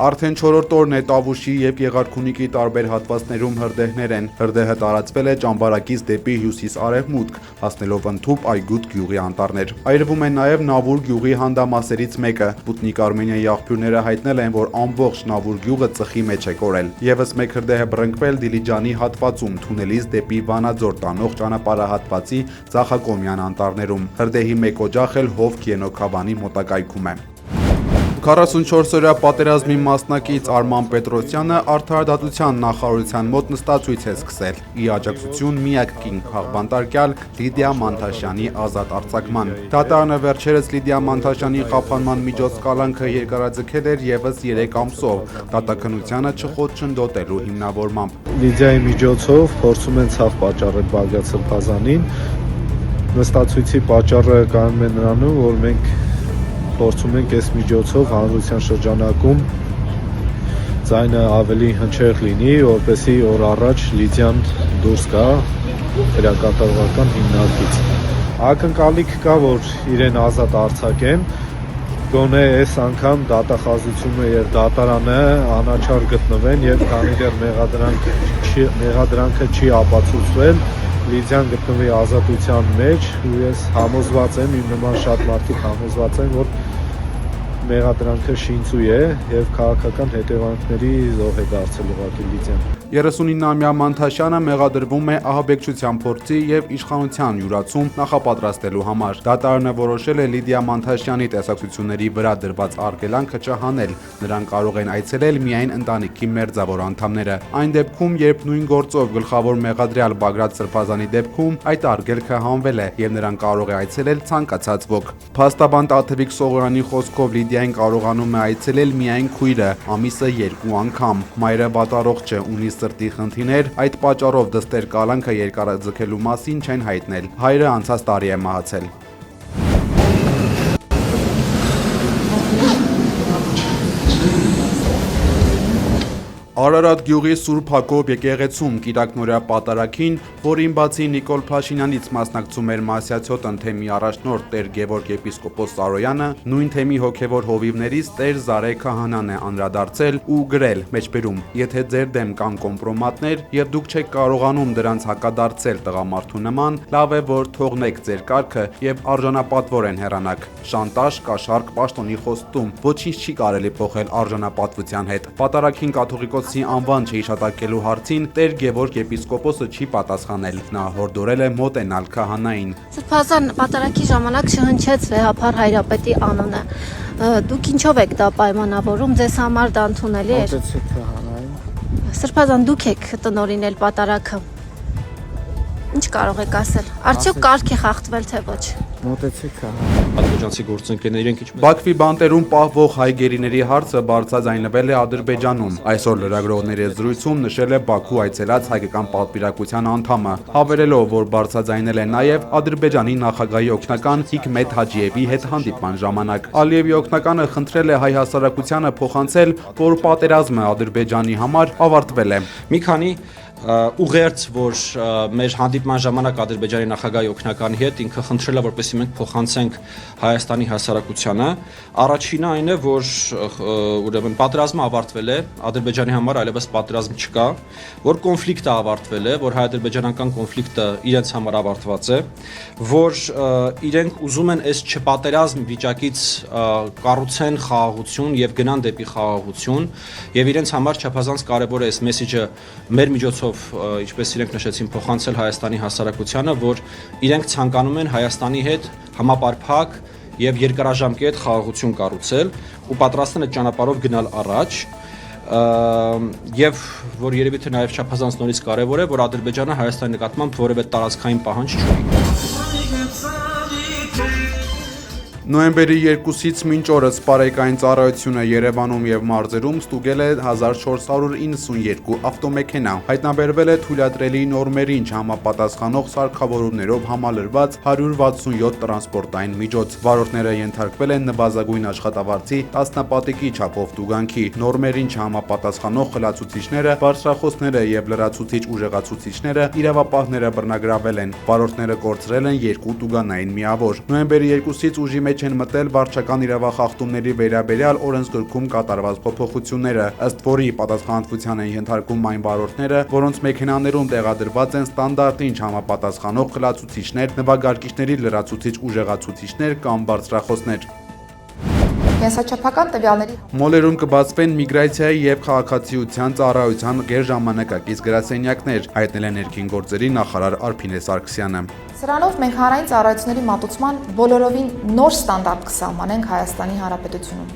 Արդեն 4-րդ օրն է Տավուշի եւ Եղարքունիքի տարբեր հատվածներում հրդեհներ են։ Հրդեհը տարածվել է ճամբարակից դեպի հյուսիս-արևմուտք, հասնելով ընդհուպ Այգուտ գյուղի անտառներ։ Այրվում է նաեւ Նավուր գյուղի հանդամասերից մեկը։ Պուտնիկ Արմենիայի աղբյուրները հայտնել են, որ ամբողջ Նավուր գյուղը ծխի մեջ է կորել։ Եվս մեկ հրդեհ է բռնկվել Դիլիջանի հատվածում, թունելից դեպի Վանաձոր տանող ճանապարհահատվածի Ծախակոմյան անտառներում։ Հրդեհի մեկ օջախ էլ Հովք Ենոքաբանի մոտակայքում է։ 44-օրյա պատերազմի մասնակից Արման Պետրոսյանը Արդարադատության նախարարության մոտ նստածույց է սկսել՝ ի աջակցություն միակ կին խաղբանտարկյալ Լիդիա Մանթաշյանի ազատ արձակման։ Դատարանը վերջերս Լիդիա Մանթաշյանի խափանման միջոց կալանքը երկարաձգել էր եւս 3 ամսով, դատաքննությանը չխոչընդոտելու հիմնավորմամբ։ Լիդիայի միջոցով փորձում են ցավ պատճառել Բաղդադ Սրբազանին։ Նստածույցի պատճառը կանում է նրանում, որ մենք փորձում ենք այս միջոցով հանրության շրջանակում ձայնը ավելի հնչեղ լինի, որպեսզի օր առաջ Լիդիան դուրս գա քրեակատարողական հիմնարկից։ Ակնկալիք կա, որ իրեն ազատ արձակեն, գոնե այս անգամ դատախազությունը եւ դատարանը անաչառ գտնվեն, եւ քանի դեռ մեղադրանքը չի ապացուցվել, Լիդիան գտնվի ազատության մեջ, ու ես համոզված եմ, իմ նման շատ մարդիկ համոզված են, որ մեղադրանքը շինծու է եւ քաղաքական հետևանքների զոհ է դարձել ուղղակի Լիդիան։ 39-ամյա Մանթաշյանը մեղադրվում է ահաբեկչության փորձի եւ իշխանության յուրացում նախապատրաստելու համար։ Դատարանը որոշել է Լիդիա Մանթաշյանի տեսակցությունների վրա դրված արգելանքը չհանել։ Նրան կարող են այցելել միայն ընտանիքի մերձավոր անդամները։ Այն դեպքում, երբ նույն գործով գլխավոր մեղադրյալ Բաղդադ Սրբազանի դեպքում այդ արգելքը հանվել է եւ նրան կարող է այցելել ցանկացած ոք։ Փաստաբան Տաթևիկ Սողոյանի խոսքով Լիդիային կարողանում է այցելել միայն քույրը, ամիսը 2 անգամ։ Մայրը վատառողջ չէ, ունի սրտի խնդիրներ, այդ պատճառով դստեր կալանքը երկարաձգելու մասին չեն հայտնել։ Հայրը անցած տարի է մահացել։ Արարատ գյուղի Սուրբ Հակոբ եկեղեցում Կիրակնորյա պատարագին, որին բացի Նիկոլ Փաշինյանից մասնակցում էր Մասյացյոտ թեմի առաջնորդ Տեր Գևորգ եպիսկոպոս Սարոյանը, նույն թեմի հոգևոր հովիվներից Տեր Զարե Քահանան է անդրադարձել ու գրել մեջբերում. եթե ձեր դեմ կան կոմպրոմատներ եւ դուք չեք կարողանում դրանց հակադարձել տղամարդու նման, լավ է որ թողնեք ձեր կարգը եւ արժանապատվորեն հեռանաք։ Շանտաժ, կաշառք, պաշտոնի խոստում, ոչինչ չի կարելի փոխել արժանապատվության հետ։ Պատարագին կաթողիկոս անվան չհիշատակելու հարցին Տեր Գևորգ եպիսկոպոսը չի պատասխանել։ Նա հորդորել է մոտենալ քահանային։ Սրբազան պատարագի ժամանակ չհնչեց վեհափառ հայրապետի անունը։ Դուք ինչով եք դա պայմանավորում, ձեզ համար դա ընդունելի էր։ Մոտեցեք քահանային։ Սրբազան դուք եք տնօրինել պատարագը։ Ինչ կարող եք ասել։ Արդյոք կարգ է խախտվել թե ոչ։ Մոտեցեք քահանային։ Ադրբեջանցի գործընկերներ իրենք ինչպես Բաքվի բանտերում պահվող հայ գերիների հարցը բարձրաձայնվել է Ադրբեջանում։ Այսօր լրագրողների զրույցում նշել է Բաքու այցելած հայկական պատվիրակության անդամը, հավելելով, որ բարձրաձայնել է նաև Ադրբեջանի նախագահի օգնական Հիկմետ Հաջիևի հետ հանդիպման ժամանակ։ Ալիևի օգնականը խնդրել է հայ հասարակությանը փոխանցել, որ պատերազմը Ադրբեջանի համար ավարտվել է։ մի քանի ուղերձ, որ մեր հանդիպման ժամանակ Ադրբեջանի նախագահի օգնականի հետ ինքը խնդրել է, որպեսզի մենք փոխանցենք Հայաստանի հասարակությանը։ Առաջինը այն է, որ ուրեմն պատերազմը ավարտվել է, Ադրբեջանի համար այլևս պատերազմ չկա, որ կոնֆլիկտը ավարտվել է, որ հայ-ադրբեջանական կոնֆլիկտը իրենց համար ավարտված է, որ իրենք ուզում են այս չպատերազմ վիճակից կառուցեն խաղաղություն եւ գնան դեպի խաղաղություն, եւ իրենց համար չափազանց կարեւոր է այս մեսեջը մեր միջոցով ինչպես իրենք նշեցին փոխանցել Հայաստանի հասարակությանը, որ իրենք ցանկանում են Հայաստանի հետ համապարփակ եւ երկարաժամկետ խաղաղություն կառուցել ու պատրաստ են այդ ճանապարհով գնալ առաջ եւ որ երևի թե նաեւ չափազանց նորից կարեւոր է, որ Ադրբեջանը Հայաստանի նկատմամբ որևէ տարածքային պահանջ չունի։ Նոյեմբերի 2-ից մինչ օրս Սպարեկային ծառայությունը Երևանում եւ մարզերում ստուգել է 1492 ավտոմեքենա, հայտնաբերվել է թույլատրելի նորմերին չհամապատասխանող սարքավորումներով համալրված 167 տրանսպորտային միջոց։ Վարորդները ենթարկվել են նվազագույն աշխատավարձի 10 պատիկի չափով տուգանքի։ Նորմերին չհամապատասխանող խլացուցիչները, բարձրախոսները եւ լրացուցիչ ուժեղացուցիչները իրավապահները բռնագրավել են։ Վարորդները կորցրել են 2 տուգանային միավոր։ Նոյեմբերի 2-ից ուժի մեջ մեջ են մտել վարչական իրավախախտումների վերաբերյալ օրենսգրքում կատարված փոփոխությունները, ըստ որի պատասխանատվության են ենթարկվում այն վարորդները, որոնց մեքենաներում տեղադրված են ստանդարտին չհամապատասխանող խլացուցիչներ, նվագարկիչների լրացուցիչ ուժեղացուցիչներ կամ բարձրախոսներ։ Կենսաչափական տվյալների Մոլերում կբացվեն միգրացիայի եւ քաղաքացիության ծառայության գերժամանակակից գրասենյակներ, հայտնել է ներքին գործերի նախարար Արփինե Սարգսյանը։ Սրանով մենք հանրային ծառայությունների մատուցման բոլորովին նոր ստանդարտ կսահմանենք Հայաստանի Հանրապետությունում,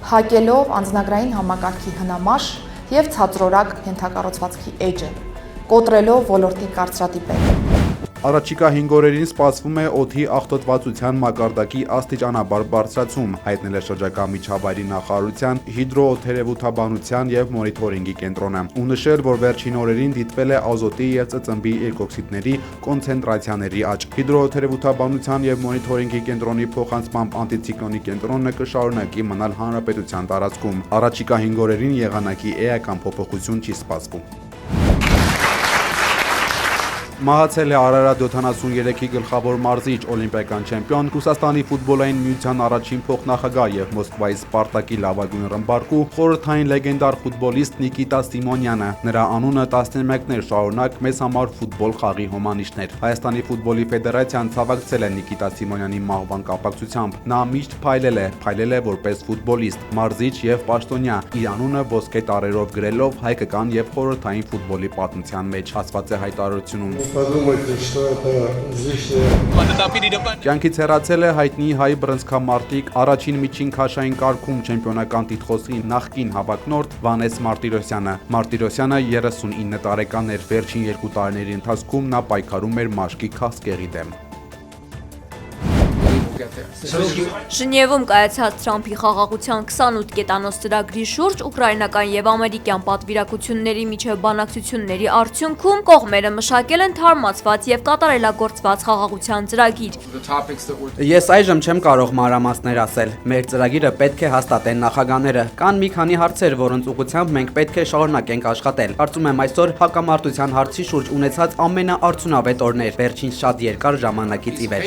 փակելով անձնագրային համակարգի հնամաշ եւ ցածրորակ ենթակառուցվածքի էջը, կոտրելով ոլորտի կարծրատիպերը։ Առաջիկա 5 օրերին սպասվում է օդի աղտոտվածության մակարդակի աստիճանաբար բարձրացում, հայտնել է շրջակա միջավայրի նախարարության հիդրոօթերևութաբանության եւ մոնիթորինգի կենտրոնը, ու նշել, որ վերջին օրերին դիտվել է ազոտի եւ ծծմբի երկօքսիդների կոնցենտրացիաների աճ։ Հիդրոօթերևութաբանության եւ մոնիթորինգի կենտրոնի փոխանցմամբ անտիցիկլոնի կենտրոնը կշարունակի մնալ հանրապետության տարածքում։ Առաջիկա 5 օրերին եղանակի էական փոփոխություն չի սպասվում։ Մահացել է Արարատ 73-ի գլխավոր մարզիչ, օլիմպիական չեմպիոն, Ռուսաստանի ֆուտբոլային միության առաջին փոխնախագահ եւ Մոսկվայի Սպարտակի լավագույն ռմբարկու, խորհրդային լեգենդար ֆուտբոլիստ Նիկիտա Սիմոնյանը։ Նրա անունը տասնամյակներ շարունակ մեզ համար ֆուտբոլ խաղի հոմանիշն էր։ Հայաստանի ֆուտբոլի ֆեդերացիան ցավակցել է Նիկիտա Սիմոնյանի մահվան կապակցությամբ։ Նա միշտ փայլել է որպես ֆուտբոլիստ, մարզիչ եւ պաշտոնյա, իր անունը ոսկե տառերով գրելով հայկական եւ խորհրդային ֆուտբոլի պատմության մեջ, ասված է հայտարարությունում։ Подумайте, что это лишнее. Կյանքից հեռացել է հայտնի հայ բռնցքամարտիկ, առաջին միջին քաշային կարգում չեմպիոնական տիտղոսի նախկին հավակնորդ Վանես Մարտիրոսյանը։ Մարտիրոսյանը 39 տարեկան էր, վերջին 2 տարիների ընթացքում նա պայքարում էր մաշկի քաղցկեղի դեմ։ Ժնևում կայացած Թրամփի խաղաղության 28 կետանոց ծրագրի շուրջ ուկրաինական եւ ամերիկյան պատվիրակությունների միջև բանակցությունների արդյունքում կողմերը մշակել են թարմացված եւ կատարելագործված խաղաղության ծրագիր։ Ես այժմ չեմ կարող մանրամասներ ասել։ Մեր ծրագիրը պետք է հաստատեն նախագահները։ Կան մի քանի հարցեր, որոնց ուղղությամբ մենք պետք է շարունակենք աշխատել։ Կարծում եմ այսօր հակամարտության հարցի շուրջ ունեցած ամենաարդյունավետ օրներ, վերջին շատ երկար ժամանակից ի վեր։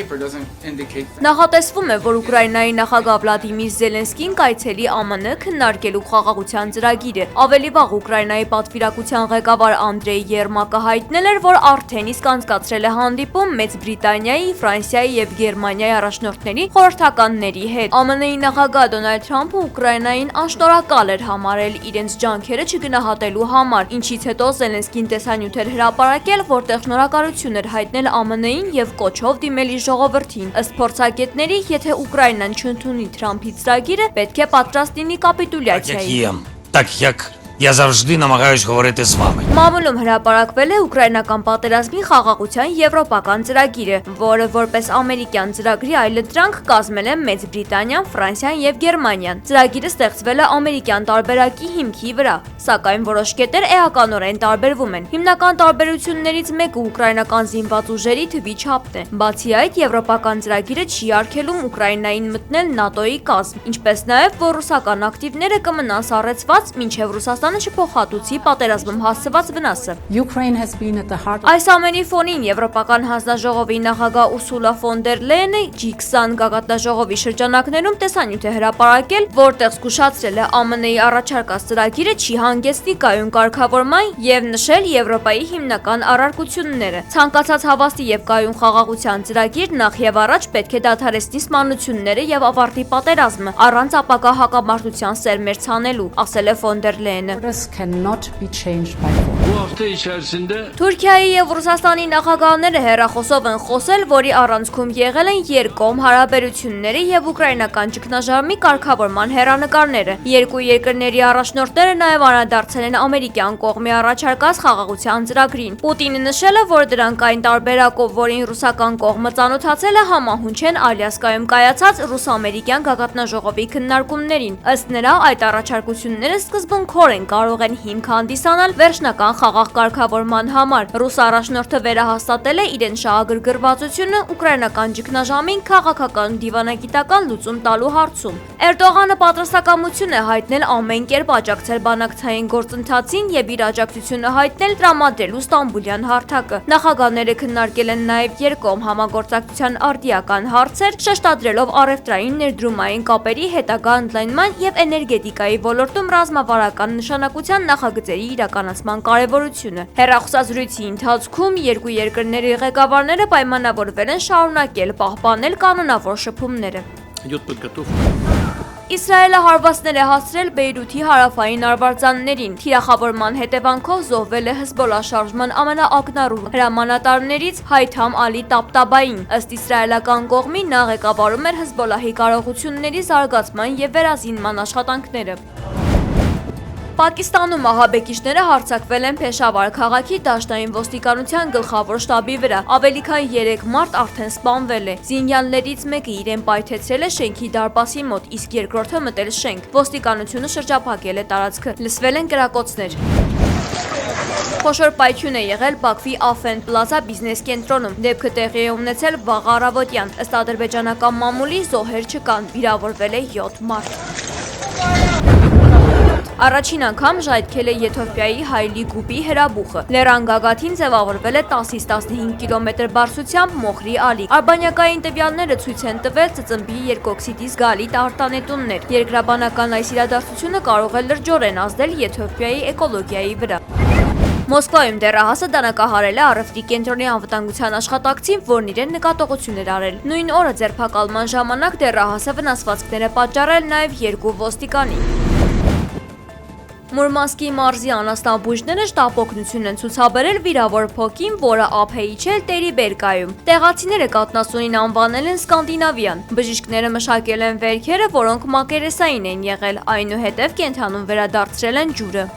Նախատեսվում է, որ Ուկրաինայի նախագահ Վլադիմիր Զելենսկին կայցելի ԱՄՆ քննարկելու խաղաղության ծրագիրը։ Ավելի վաղ Ուկրաինայի պատվիրակության ղեկավար Անդրեյ Երմակը հայտնել էր, որ արդեն իսկ անցկացրել է հանդիպում Մեծ Բրիտանիայի, Ֆրանսիայի եւ Գերմանիայի առաջնորդների խորհրդականների հետ։ ԱՄՆ-ի նախագահ Դոնալդ Թրամփը Ուկրաինային անշնորհակալ էր համարել իրենց ջանքերը չգնահատելու համար, ինչից հետո Զելենսկին տեսանյութ էր հրապարակել, որտեղ շնորհակալություն էր հայտնել ԱՄՆ-ին եւ կոչով դիմել իր ժողովրդին։ Ըստ փորձագետների, եթե Ուկրաինան չընդունի Թրամփի ծրագիրը, պետք է պատրաստ լինի կապիտուլյացիայի։ Так як я завжди намагаюсь говорити з вами. Մամուլում հրապարակվել է ուկրաինական պատերազմի խաղաղության եվրոպական ծրագիրը, որը որպես ամերիկյան ծրագրի այլընտրանք կազմել են Մեծ Բրիտանիան, Ֆրանսիան եւ Գերմանիան։ Ծրագիրը ստեղծվել է ամերիկյան տարբերակի հիմքի վրա, սակայն որոշ կետեր էականորեն տարբերվում են։ Հիմնական տարբերություններից մեկը ուկրաինական զինված ուժերի թվի չափն է։ Բացի այդ, եվրոպական ծրագիրը չի արգելում Ուկրաինային մտնել ՆԱՏՕ-ի կազմ, ինչպես նաեւ որ ռուսական ակտիվները կմնան սառեցված, մինչեւ Ռուսաստանը չփոխհատուցի պատերազմում հասցված վնասը։ Այս ամենի ֆոնին Եվրոպական հանձնաժողովի նախագահ Ուրսուլա ֆոն դեր Լեյենը G20 գագաթնաժողովի շրջանակներում տեսանյութ է հրապարակել, որտեղ զգուշացրել է ԱՄՆ-ի առաջարկած ծրագիրը չի հանգեցնի կայուն կարգավորման եւ նշել Եվրոպայի հիմնական առարկությունները։ Ցանկացած հավաստի եւ կայուն խաղաղության ծրագիր նախ եւ առաջ պետք է դադարեցնի սպանությունները եւ ավարտի պատերազմը առանց ապակա հակամարտության սերմեր ցանելու, ասել է ֆոն դեր Լեյենը։ Թուրքիայի եւ Ռուսաստանի նախագահները հեռախոսով են խոսել, որի առանցքում եղել են երկկողմ հարաբերությունները եւ ուկրաինական ճգնաժամի կարգավորման հեռանկարները։ Երկու երկրների առաջնորդները նաեւ անդրադարձել են ամերիկյան կողմի առաջարկած խաղաղության ծրագրին։ Պուտինը նշել է, որ դրանք այն տարբերակով, որին ռուսական կողմը ծանոթացել է, համահունչ են Ալյասկայում կայացած ռուս-ամերիկյան գագաթնաժողովի քննարկումներին։ Ըստ նրա, այդ առաջարկությունները սկզբունքորեն կարող են հիմք հանդիսանալ վերջնական խաղաղ կարգավորման համար։ Ռուս առաջնորդը վերահաստատել է իրեն շահագրգռվածությունը ուկրաինական ճգնաժամին քաղաքական դիվանագիտական լուծում տալու հարցում։ Էրդողանը պատրաստակամություն է հայտնել ամեն կերպ աջակցել բանակցային գործընթացին եւ իր աջակցությունը հայտնել տրամադրելու Ստամբուլյան հարթակը։ Նախագահները քննարկել են նաեւ երկկողմ համագործակցության արդիական հարցեր, շեշտադրելով առևտրային ներդրումային կապերի հետագա ընդլայնման եւ էներգետիկայի ոլորտում ռազմավարական նշանակության նախագծերի իրականացման կարեւորությունը։ Հեռախոսազրույցի ընթացքում երկու երկրների ղեկավարները պայմանավորվել են շարունակել պահպանել կանոնավոր շփումները։ Իսրայելը հարվածներ է հասցրել Բեյրութի հարավային արվարձաններին։ Թիրախավորման հետևանքով զոհվել է Հեզբոլլա շարժման ամենաակնառու հրամանատարներից Հայթամ Ալի Տապտաբային։ Ըստ իսրայելական կողմի նա ղեկավարում էր Հեզբոլլահի կարողությունների զարգացման եւ վերազինման աշխատանքները։ Պակիստանում ահաբեկիչները հարձակվել են Փեշավար քաղաքի դաշնային ոստիկանության գլխավոր շտաբի վրա։ Ավելի քան 3 մարդ արդեն սպանվել է։ Զինյալներից մեկը իրեն պայթեցրել է շենքի դարպասի մոտ, իսկ երկրորդը մտել շենք։ Ոստիկանությունը շրջափակել է տարածքը։ Լսվել են կրակոցներ։ Խոշոր պայթյուն է եղել Բաքվի Աֆեն Պլազա բիզնես կենտրոնում։ Դեպքը տեղի է ունեցել վաղ առավոտյան։ Ըստ ադրբեջանական մամուլի զոհեր չկան, վիրավորվել է 7 մարդ։ Առաջին անգամ ժայթքել է Եթովպիայի Հայլի Գուբի հրաբուխը։ Լեռան գագաթին ձևավորվել է 10-ից 15 կիլոմետր բարձրությամբ մոխրի ալիք։ Արբանյակային տվյալները ցույց են տվել ծծմբի երկօքսիդի զգալի արտանետումներ։ Երկրաբանական այս իրադարձությունը կարող է լրջորեն ազդել Եթովպիայի էկոլոգիայի վրա։ Մոսկվայում դեռահասը դանակահարել է առևտրի կենտրոնի անվտանգության աշխատակցին, որն իրեն նկատողություն էր արել։ Նույն օրը ձերբակալման ժամանակ դեռահասը վնասվածքներ է պատճառել նաև 2 ոստիկանի։ Մուրմանսկի մարզի անասնաբույժները շտապօգնություն են ցուցաբերել վիրավոր փոքին, որը ափեիչել Տերիբերկայում։ Տեղացիները կատնասունին անվանել են Սկանդինավյան։ Բժիշկները մշակել են վերքերը, որոնք մակերեսային են եղել, այնուհետև կենդանուն վերադարձրել են ջուրը։